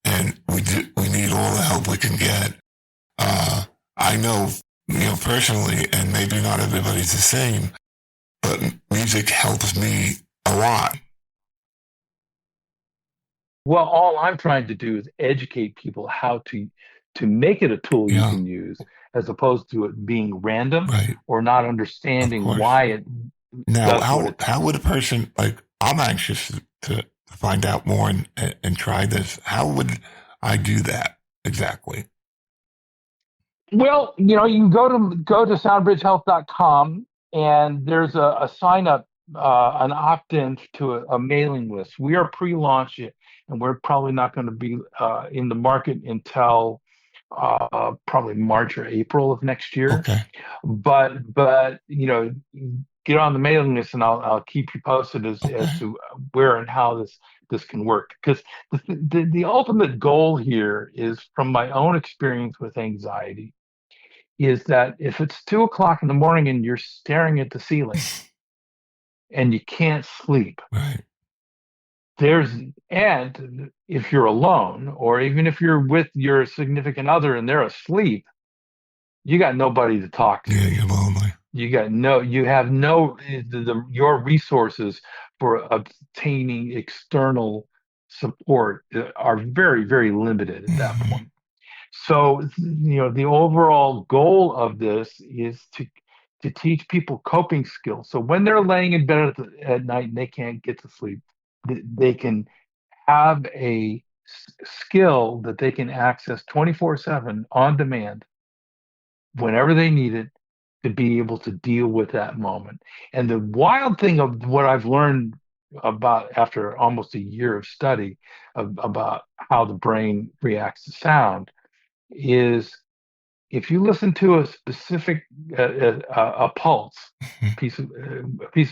and we need all the help we can get. I know, personally, and maybe not everybody's the same, but music helps me a lot. Well, all I'm trying to do is educate people how to make it a tool you can use, as opposed to it being random, right, or not understanding why it. Now, how would a person, like, I'm anxious to find out more and try this. How would I do that exactly? Well, you can go to soundbridgehealth.com, and there's a sign up, an opt-in to a mailing list. We are pre-launch it, and we're probably not going to be in the market until probably March or April of next year. Okay. But get on the mailing list, and I'll keep you posted as to where and how this can work. Because the ultimate goal here is, from my own experience with anxiety, is that if it's 2:00 in the morning and you're staring at the ceiling and you can't sleep, right, and if you're alone, or even if you're with your significant other and they're asleep, you got nobody to talk to. Yeah, you're lonely. Your resources for obtaining external support are very, very limited at that point. So, the overall goal of this is to teach people coping skills. So when they're laying in bed at night and they can't get to sleep, they can have a skill that they can access 24/7 on demand whenever they need it, to be able to deal with that moment. And the wild thing of what I've learned about, after almost a year of study about how the brain reacts to sound, is if you listen to a specific a pulse, a piece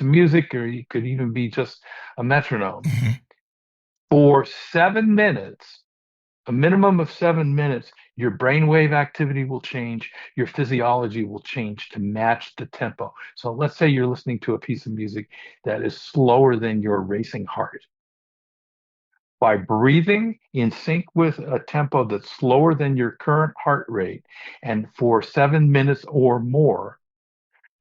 of music, or it could even be just a metronome, for 7 minutes, a minimum of 7 minutes, your brainwave activity will change, your physiology will change to match the tempo. So let's say you're listening to a piece of music that is slower than your racing heart. By breathing in sync with a tempo that's slower than your current heart rate, and for 7 minutes or more,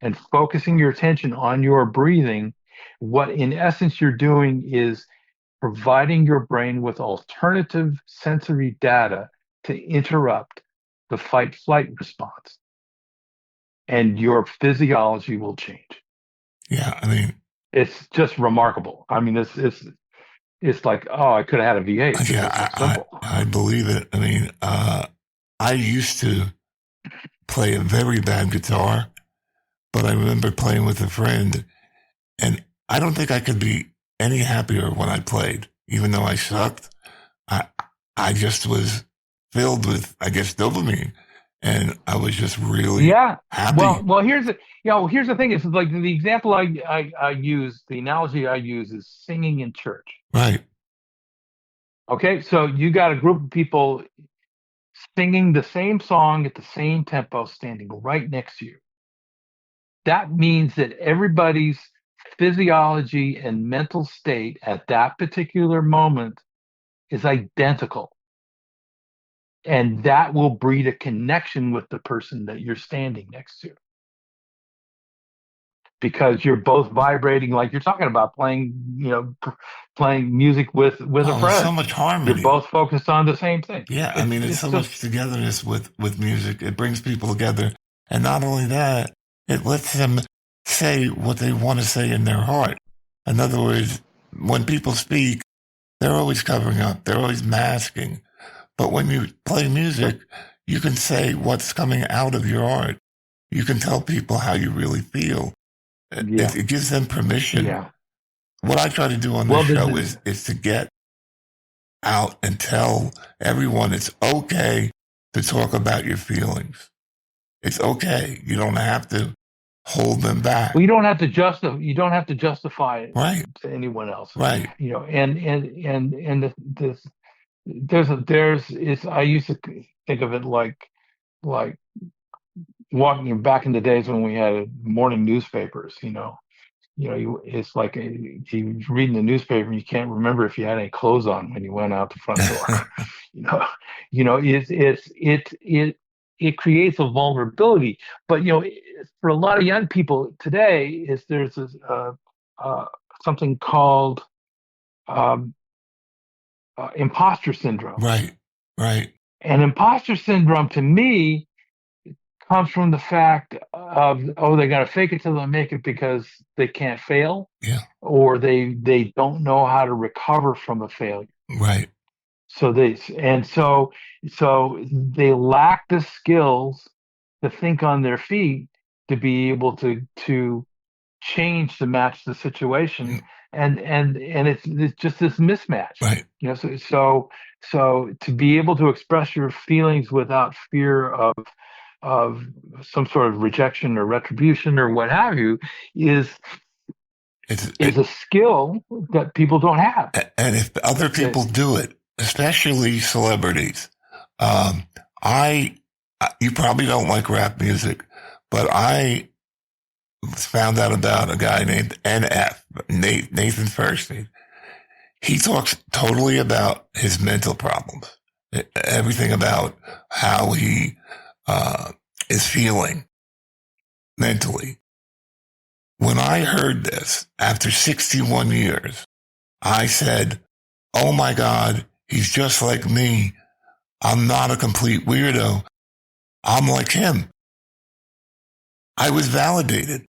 and focusing your attention on your breathing, what in essence you're doing is providing your brain with alternative sensory data to interrupt the fight-flight response, and your physiology will change. Yeah, I mean, it's just remarkable. I mean, it's like, oh, I could have had a V8. Yeah, I believe it. I mean, I used to play a very bad guitar, but I remember playing with a friend, and I don't think I could be any happier when I played, even though I sucked. I just was filled with, I guess, dopamine, and I was just really happy. Well, here's the thing. It's like the example I use, the analogy I use is singing in church. Right. Okay, so you got a group of people singing the same song at the same tempo, standing right next to you. That means that everybody's physiology and mental state at that particular moment is identical. And that will breed a connection with the person that you're standing next to, because you're both vibrating, like you're talking about, playing music with a friend. So much harmony. You're both focused on the same thing. Yeah, I mean, it's so much togetherness with music. It brings people together. And not only that, It lets them say what they want to say in their heart. In other words, when people speak, they're always covering up. They're always masking. But when you play music, you can say what's coming out of your heart. You can tell people how you really feel. It gives them permission. Yeah. What I try to do on this show is to get out and tell everyone it's okay to talk about your feelings. It's okay. You don't have to hold them back. Well, you don't have to justify. You don't have to justify it Right. to anyone else. Right. You know, and I used to think of it like walking back in the days when we had morning newspapers. It's like you reading the newspaper and you can't remember if you had any clothes on when you went out the front door. It creates a vulnerability. But for a lot of young people today, there's this something called imposter syndrome. Right. Right. And imposter syndrome, to me, comes from the fact of, they got to fake it till they make it because they can't fail. Yeah. Or they don't know how to recover from a failure. Right. So they lack the skills to think on their feet, to be able to change to match the situation. And it's just this mismatch. Right. So to be able to express your feelings without fear of some sort of rejection or retribution or what have you is a skill that people don't have. And if other people do it, especially celebrities, you probably don't like rap music, but I found out about a guy named NF, Nathan Furstein. He talks totally about his mental problems, everything about how he is feeling mentally. When I heard this after 61 years, I said, oh my God, he's just like me. I'm not a complete weirdo. I'm like him. I was validated.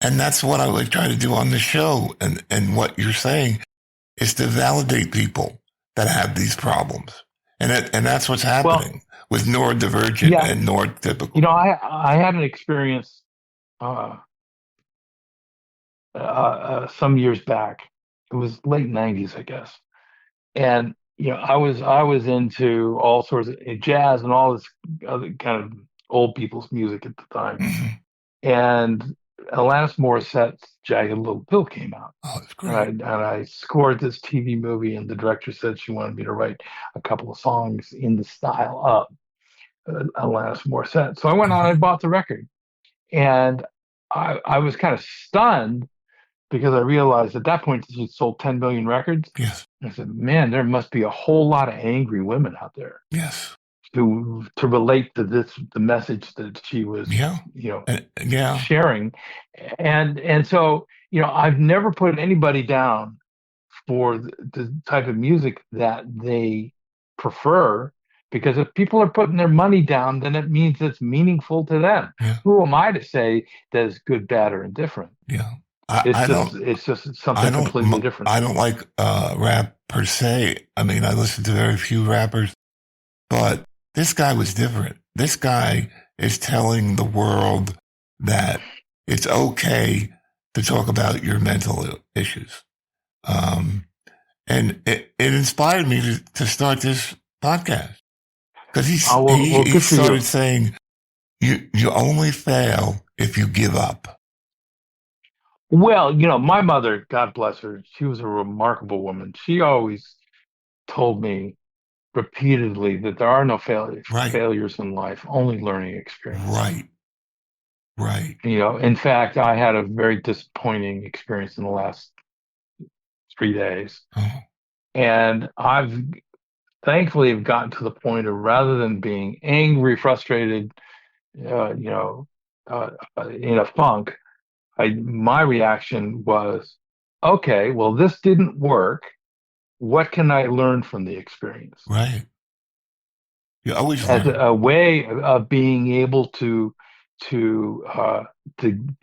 And that's what I would try to do on the show. And what you're saying is to validate people that have these problems. And that's what's happening with neurodivergent and neurotypical. I had an experience some years back. It was late 90s, I guess. And I was into all sorts of jazz and all this other kind of old people's music at the time. Mm-hmm. And Alanis Morissette's Jagged Little Pill came out. Oh, it's great. And I scored this TV movie, and the director said she wanted me to write a couple of songs in the style of Alanis Morissette. So I went out and bought the record. And I was kind of stunned because I realized at that point she sold 10 million records. Yes. I said, man, there must be a whole lot of angry women out there. Yes. To relate to the message that she was, sharing. And so, I've never put anybody down for the type of music that they prefer, because if people are putting their money down, then it means it's meaningful to them. Yeah. Who am I to say that it's good, bad, or indifferent? Yeah. It's just something completely different. I don't like rap per se. I mean, I listen to very few rappers, but this guy was different. This guy is telling the world that it's okay to talk about your mental issues. And it inspired me to start this podcast, because he started saying, you only fail if you give up. Well, my mother, God bless her, she was a remarkable woman. She always told me repeatedly that there are no failures in life, only learning experience. Right. In fact, I had a very disappointing experience in the last 3 days. Oh. And I've thankfully gotten to the point of, rather than being angry, frustrated, in a funk, my reaction was, okay, well, this didn't work. What can I learn from the experience? Right. You always as learn. a way of being able to to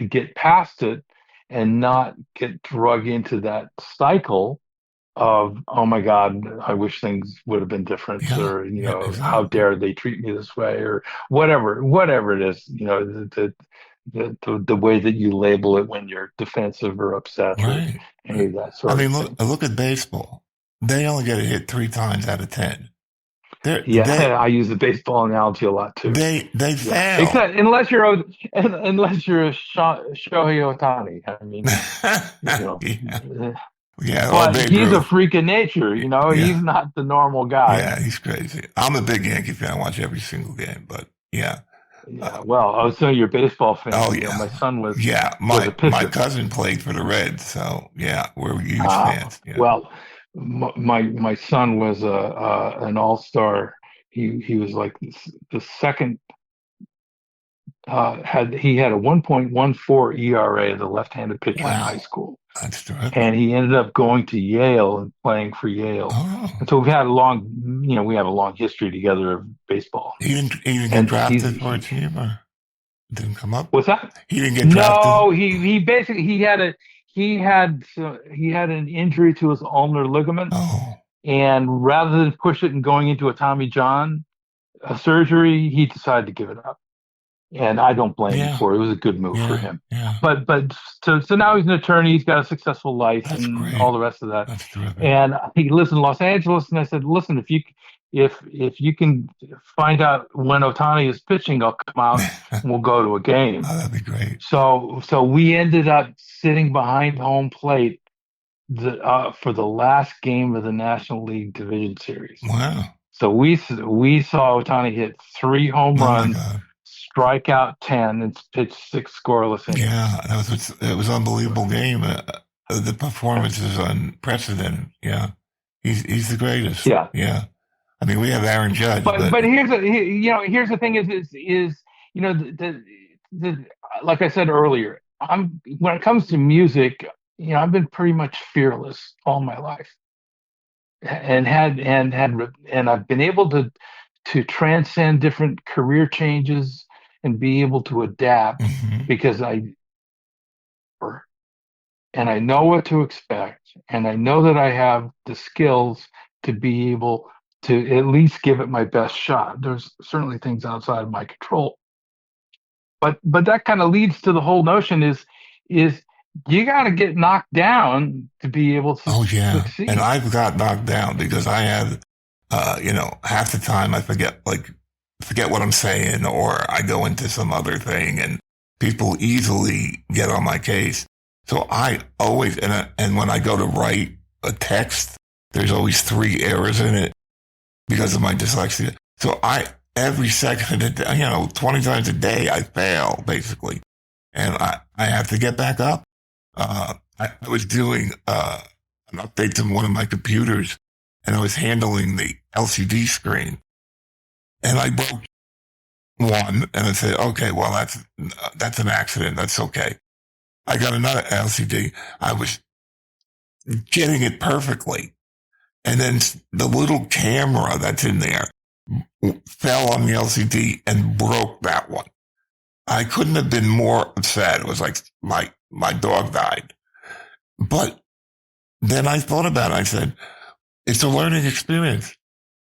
get past it and not get drug into that cycle of, oh my God, I wish things would have been different, Yeah, or yeah, how exactly. dare they treat me this way, or whatever it is, the way that you label it when you're defensive or upset or Right. any Right. of that I sort of mean, thing. look at baseball. They only get a hit 3 times out of 10. They Yeah, they I use the baseball analogy a lot too. they Yeah, fail. except unless you're a Shohei Ohtani. I mean, Yeah, eh, yeah, or but Babe he's a Ruth. freak of nature. Yeah, He's not the normal guy. yeah, he's crazy. I'm a big Yankee fan. I watch every single game, but yeah. Yeah, Uh, well, I was saying you're a baseball oh fan. yeah, My son yeah. was a My pitcher. cousin played for the Reds, so yeah, we're huge Uh, fans. Yeah. well, my son was an all-star. He was like the second he had a 1.14 ERA as a left-handed pitcher in high Wow, school, that's terrific. and he ended up going to Yale and playing for Yale. Oh, And so we have a long history together of baseball. he didn't get And drafted for a team, or didn't come up. what's that? He didn't get drafted. No, he basically he had an injury to his ulnar ligament, Oh, and rather than push it and going into a Tommy John surgery, he decided to give it up. And I don't blame him yeah, for it. It was a good move for yeah, him. yeah. So now he's an attorney. He's got a successful life That's and all great. the rest of that. That's terrific. And he lives in Los Angeles. And I said, listen, if you can find out when Otani is pitching, I'll come out and we'll go to a game. Oh, that'd be great. So we ended up sitting behind home plate for the last game of the National League Division Series. Wow. So we saw Otani hit 3 home Oh my runs, God. strike out 10, and pitch 6 scoreless innings. Yeah, it was an unbelievable game. The performance is unprecedented. Yeah, he's the greatest. Yeah. Yeah. I mean, we have Aaron Judge, But here's the thing is like I said earlier, when it comes to music, I've been pretty much fearless all my life, and I've been able to transcend different career changes and be able to adapt Mhm. because I know what to expect, and I know that I have the skills to be able to at least give it my best shot. There's certainly things outside of my control, but that kind of leads to the whole notion is you got to get knocked down to be able to Oh yeah, succeed. and I've got knocked down because I have, half the time I forget what I'm saying, or I go into some other thing, and people easily get on my case. So I always, and when I go to write a text, there's always 3 errors in it because of my dyslexia. So every second of the day, 20 times a day, I fail basically, and I have to get back up. I was doing an update to one of my computers, and I was handling the LCD screen, and I broke one, and I said, okay, well, that's an accident. That's okay. I got another LCD. I was getting it perfectly. And then the little camera that's in there fell on the LCD and broke that one. I couldn't have been more upset. It was like my dog died. But then I thought about it. I said, it's a learning experience.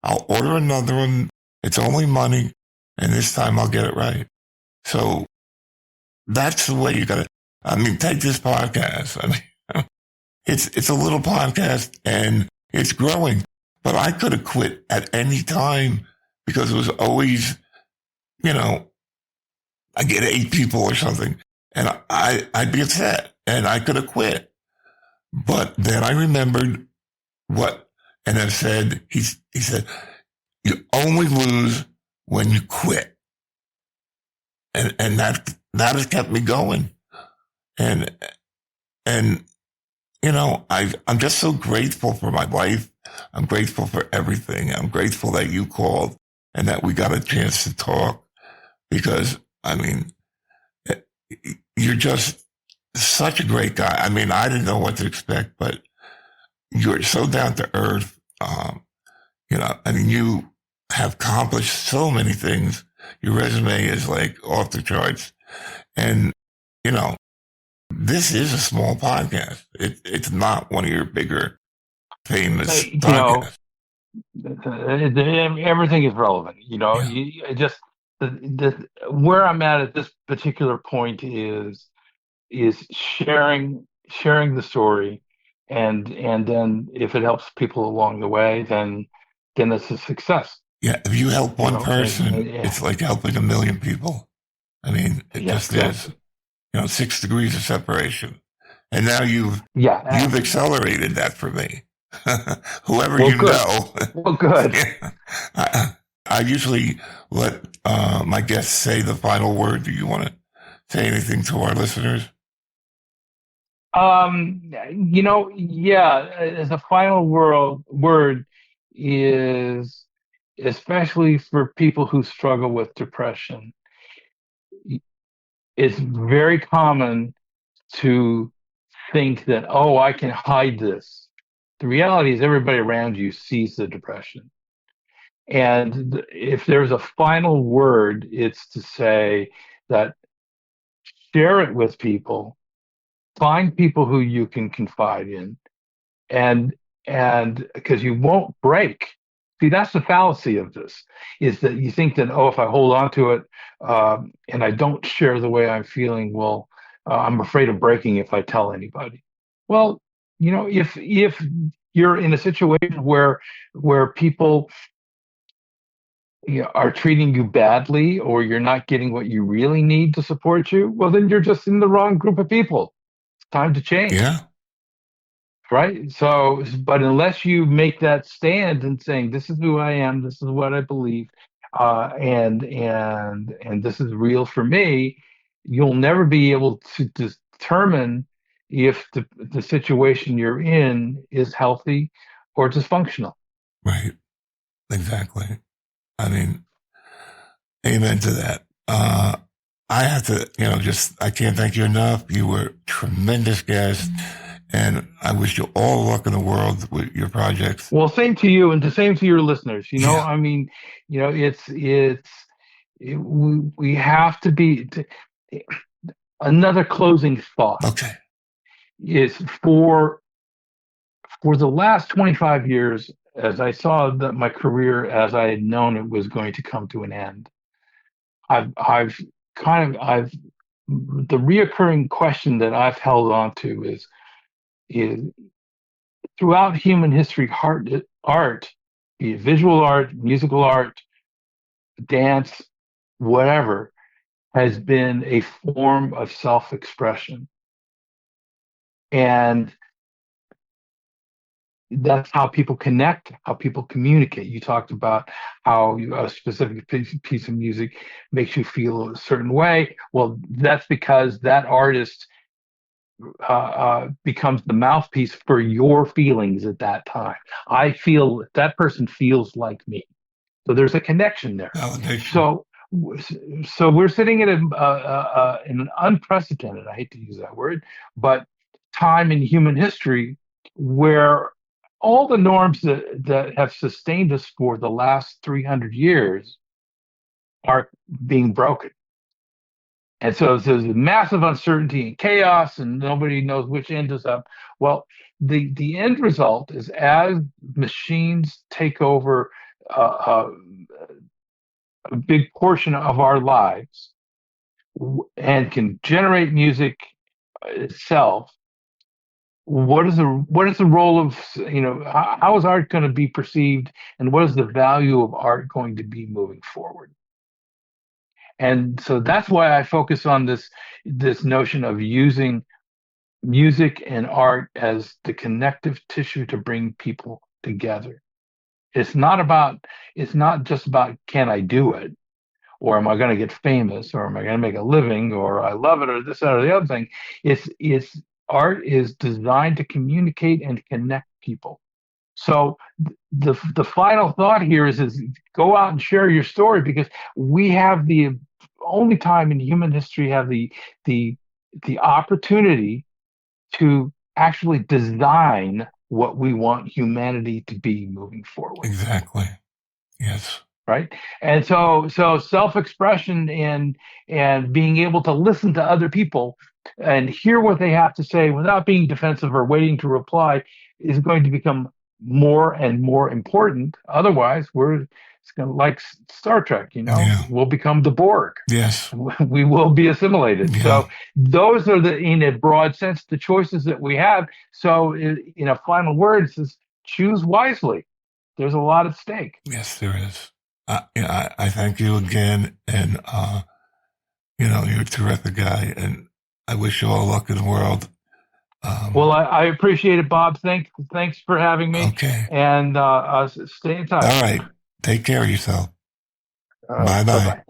I'll order another one. It's only money. And this time I'll get it right. So that's the way you got to, take this podcast. It's a little podcast and it's growing, but I could have quit at any time because it was always, I get 8 people or something and I'd be upset and I could have quit. But then I remembered and I've said, he said, you only lose when you quit. And that has kept me going. And I'm just so grateful for my life. I'm grateful for everything. I'm grateful that you called and that we got a chance to talk because, you're just such a great guy. I didn't know what to expect, but you're so down to earth. You have accomplished so many things. Your resume is like off the charts. And, this is a small podcast. It's not one of your bigger famous podcasts. Everything is relevant. Yeah. Just where I'm at this particular point is sharing the story, and then if it helps people along the way, then it's a success. Yeah, if you help one person, yeah. it's like helping a million people. I mean, it just exactly. is. 6 degrees of separation, and now you've accelerated that for me. Whoever well, you good. know. Well, good. I usually let my guests say the final word. Do you want to say anything to our listeners? As a final word is, especially for people who struggle with depression, it's very common to think that, oh, I can hide this. The reality is everybody around you sees the depression. And if there's a final word, it's to say that share it with people, find people who you can confide in, and because you won't break. See, that's the fallacy of this, is that you think that, oh, if I hold on to it and I don't share the way I'm feeling, well, I'm afraid of breaking if I tell anybody. Well, if you're in a situation where people are treating you badly, or you're not getting what you really need to support you, well, then you're just in the wrong group of people. It's time to change. Yeah. Right. So, but unless you make that stand and saying, this is who I am, this is what I believe, and this is real for me, you'll never be able to determine if the situation you're in is healthy or dysfunctional. Right. Exactly. I mean, amen to that. I have to, I can't thank you enough. You were a tremendous guest, and I wish you all luck in the world with your projects. Well, same to you, and the same to your listeners. I mean, we have to be. Another closing thought. Okay. Is for the last 25 years, as I saw that my career, as I had known it was going to come to an end, I've the reoccurring question that I've held on to is throughout human history, art, be it visual art, musical art, dance, whatever, has been a form of self-expression. And that's how people connect, how people communicate. You talked about how a specific piece of music makes you feel a certain way. Well, that's because that artist becomes the mouthpiece for your feelings at that time. I feel that person feels like me. So there's a connection there. So we're sitting in an unprecedented, I hate to use that word, but time in human history where all the norms that have sustained us for the last 300 years are being broken. And so there's massive uncertainty and chaos, and nobody knows which end is up. Well, the end result is, as machines take over a big portion of our lives and can generate music itself, what is the role of, how is art going to be perceived, and what is the value of art going to be moving forward? And so that's why I focus on this notion of using music and art as the connective tissue to bring people together. It's not just about, can I do it, or am I going to get famous, or am I going to make a living, or I love it, or this, that, or the other thing. It's art is designed to communicate and connect people. So the final thought here is go out and share your story, because we have the only time in human history have the opportunity to actually design what we want humanity to be moving forward. Exactly. Yes. right? And so self-expression and being able to listen to other people and hear what they have to say without being defensive or waiting to reply is going to become more and more important. Otherwise, it's going to like Star Trek, Yeah. we'll become the Borg. Yes. We will be assimilated. Yeah. So those are in a broad sense, the choices that we have. So in a final word, it says choose wisely. There's a lot at stake. Yes, there is. I thank you again, and you're a terrific guy, and I wish you all luck in the world. Well, I appreciate it, Bob. Thanks for having me. Okay. And stay in touch. All right. Take care of yourself. Bye-bye. Bye-bye.